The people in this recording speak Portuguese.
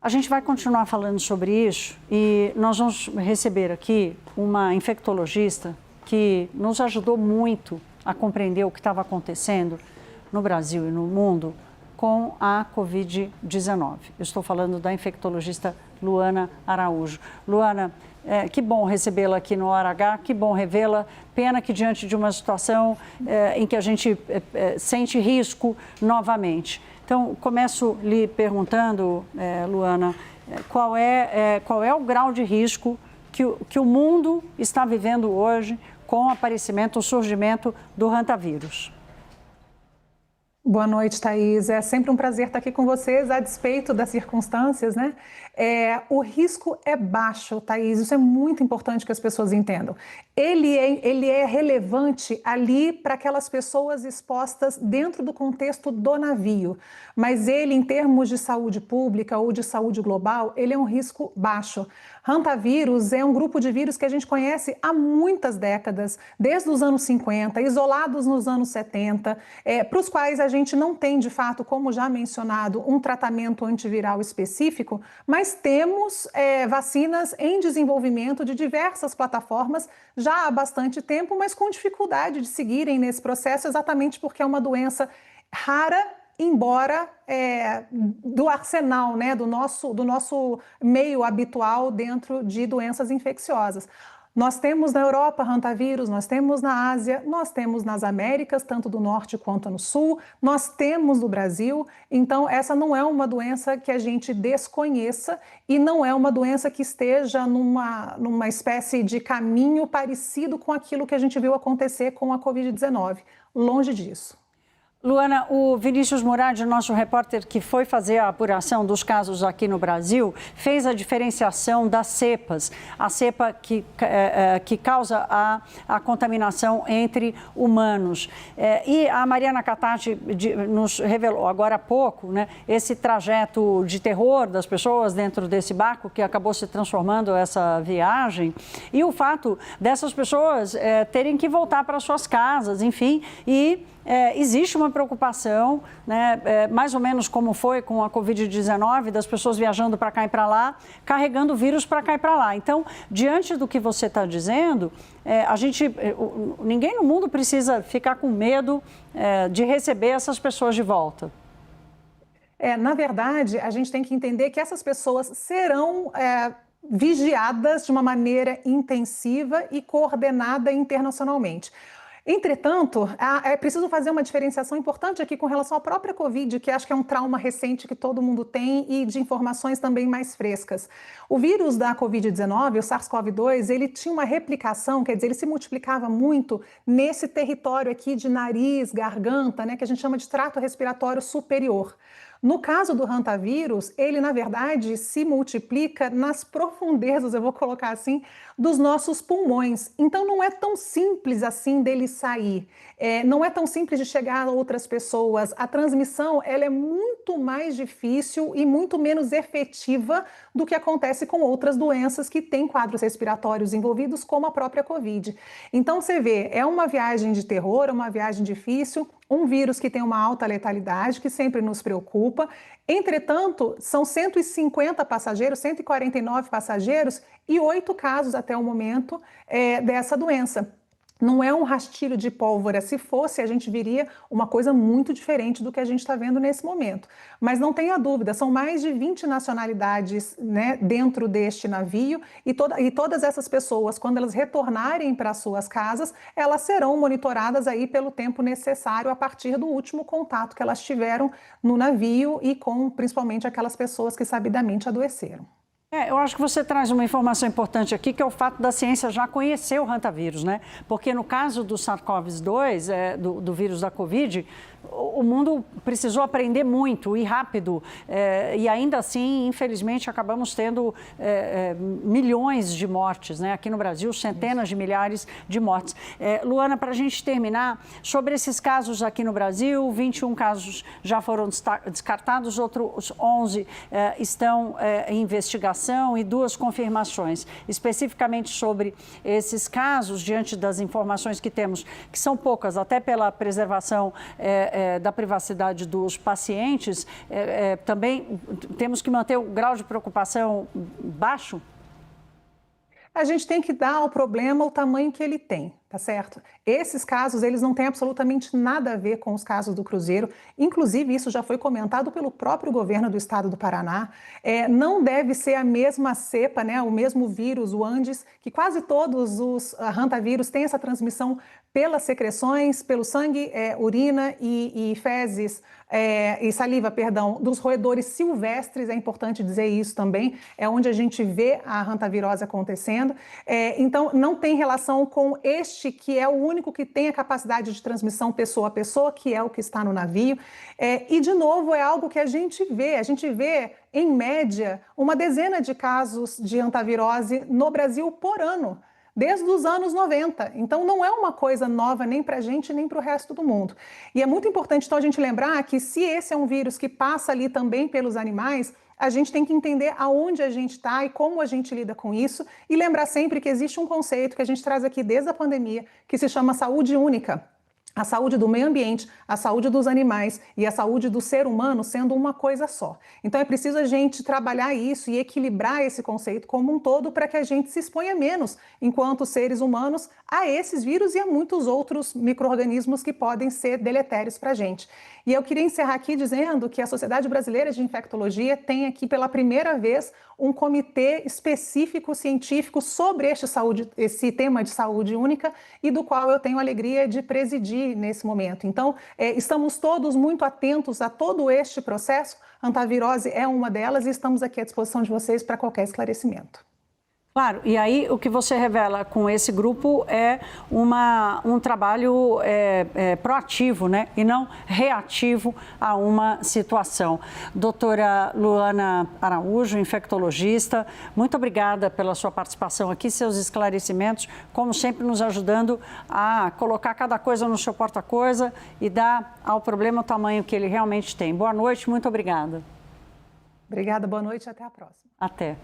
A gente vai continuar falando sobre isso e nós vamos receber aqui uma infectologista que nos ajudou muito a compreender o que estava acontecendo no Brasil e no mundo com a Covid-19. Eu estou falando da infectologista Luana Araújo. Luana, que bom recebê-la aqui no Hora H, que bom revê-la. Pena que diante de uma situação em que a gente sente risco novamente. Então, começo lhe perguntando, Luana, qual é o grau de risco que o mundo está vivendo hoje com o aparecimento, o surgimento do hantavírus? Boa noite, Thaís. É sempre um prazer estar aqui com vocês, a despeito das circunstâncias, né? O risco é baixo, Thaís, isso é muito importante que as pessoas entendam. Ele é relevante ali para aquelas pessoas expostas dentro do contexto do navio, mas ele, em termos de saúde pública ou de saúde global, ele é um risco baixo. Hantavírus é um grupo de vírus que a gente conhece há muitas décadas, desde os anos 50, isolados nos anos 70, para os quais a gente não tem, de fato, como já mencionado, um tratamento antiviral específico, mas temos vacinas em desenvolvimento de diversas plataformas já há bastante tempo, mas com dificuldade de seguirem nesse processo, exatamente porque é uma doença rara, embora do arsenal, né, do nosso meio habitual dentro de doenças infecciosas. Nós temos na Europa hantavírus, nós temos na Ásia, nós temos nas Américas, tanto do norte quanto no sul, nós temos no Brasil. Então, essa não é uma doença que a gente desconheça e não é uma doença que esteja numa espécie de caminho parecido com aquilo que a gente viu acontecer com a Covid-19. Longe disso. Luana, o Vinícius Murad, nosso repórter que foi fazer a apuração dos casos aqui no Brasil, fez a diferenciação das cepas. A cepa que causa a contaminação entre humanos. E a Mariana Catati nos revelou agora há pouco, né, esse trajeto de terror das pessoas dentro desse barco que acabou se transformando essa viagem. E o fato dessas pessoas terem que voltar para suas casas, enfim, e existe uma preocupação, né, mais ou menos como foi com a Covid-19, das pessoas viajando para cá e para lá, carregando o vírus para cá e para lá. Então, diante do que você está dizendo, ninguém no mundo precisa ficar com medo de receber essas pessoas de volta. Na verdade, a gente tem que entender que essas pessoas serão vigiadas de uma maneira intensiva e coordenada internacionalmente. Entretanto, é preciso fazer uma diferenciação importante aqui com relação à própria Covid, que acho que é um trauma recente que todo mundo tem e de informações também mais frescas. O vírus da Covid-19, o SARS-CoV-2, ele tinha uma replicação, quer dizer, ele se multiplicava muito nesse território aqui de nariz, garganta, né, que a gente chama de trato respiratório superior. No caso do hantavírus, ele, na verdade, se multiplica nas profundezas, eu vou colocar assim, dos nossos pulmões. Então, não é tão simples assim dele sair. Não é tão simples de chegar a outras pessoas. A transmissão, ela é muito mais difícil e muito menos efetiva do que acontece com outras doenças que têm quadros respiratórios envolvidos, como a própria Covid. Então, você vê, é uma viagem de terror, é uma viagem difícil, um vírus que tem uma alta letalidade, que sempre nos preocupa. Entretanto, são 150 passageiros, 149 passageiros e 8 casos até o momento dessa doença. Não é um rastilho de pólvora. Se fosse, a gente viria uma coisa muito diferente do que a gente está vendo nesse momento. Mas não tenha dúvida, são mais de 20 nacionalidades, né, dentro deste navio e todas essas pessoas, quando elas retornarem para suas casas, elas serão monitoradas aí pelo tempo necessário a partir do último contato que elas tiveram no navio e com principalmente aquelas pessoas que sabidamente adoeceram. Eu acho que você traz uma informação importante aqui, que é o fato da ciência já conhecer o hantavírus, né? Porque no caso do SARS-CoV-2, do vírus da Covid, o mundo precisou aprender muito e rápido, e ainda assim, infelizmente, acabamos tendo milhões de mortes, né? Aqui no Brasil, centenas de milhares de mortes. Luana, para a gente terminar, sobre esses casos aqui no Brasil, 21 casos já foram descartados, outros 11 estão em investigação e 2 confirmações. Especificamente sobre esses casos, diante das informações que temos, que são poucas, até pela preservação da privacidade dos pacientes, também temos que manter o grau de preocupação baixo? A gente tem que dar ao problema o tamanho que ele tem, tá certo? Esses casos, eles não têm absolutamente nada a ver com os casos do Cruzeiro. Inclusive, isso já foi comentado pelo próprio governo do estado do Paraná. Não deve ser a mesma cepa, né, o mesmo vírus, o Andes, que quase todos os hantavírus têm essa transmissão pelas secreções, pelo sangue, urina e fezes, e saliva, perdão, dos roedores silvestres, é importante dizer isso também, é onde a gente vê a hantavirose acontecendo. Então, não tem relação com este que é o único que tem a capacidade de transmissão pessoa a pessoa, que é o que está no navio. E, de novo, é algo que a gente vê, em média, uma dezena de casos de hantavirose no Brasil por ano, desde os anos 90. Então, não é uma coisa nova nem para a gente, nem para o resto do mundo. E é muito importante, então, a gente lembrar que se esse é um vírus que passa ali também pelos animais, a gente tem que entender aonde a gente está e como a gente lida com isso, e lembrar sempre que existe um conceito que a gente traz aqui desde a pandemia, que se chama saúde única. A saúde do meio ambiente, a saúde dos animais e a saúde do ser humano sendo uma coisa só. Então é preciso a gente trabalhar isso e equilibrar esse conceito como um todo para que a gente se exponha menos, enquanto seres humanos, a esses vírus e a muitos outros micro-organismos que podem ser deletérios para a gente. E eu queria encerrar aqui dizendo que a Sociedade Brasileira de Infectologia tem aqui pela primeira vez um comitê específico científico sobre esse tema de saúde única e do qual eu tenho a alegria de presidir nesse momento. Então, estamos todos muito atentos a todo este processo. A hantavirose é uma delas e estamos aqui à disposição de vocês para qualquer esclarecimento. Claro, e aí o que você revela com esse grupo é um trabalho proativo, né? E não reativo a uma situação. Doutora Luana Araújo, infectologista, muito obrigada pela sua participação aqui, seus esclarecimentos, como sempre nos ajudando a colocar cada coisa no seu porta-coisa e dar ao problema o tamanho que ele realmente tem. Boa noite, muito obrigada. Obrigada, boa noite e até a próxima. Até.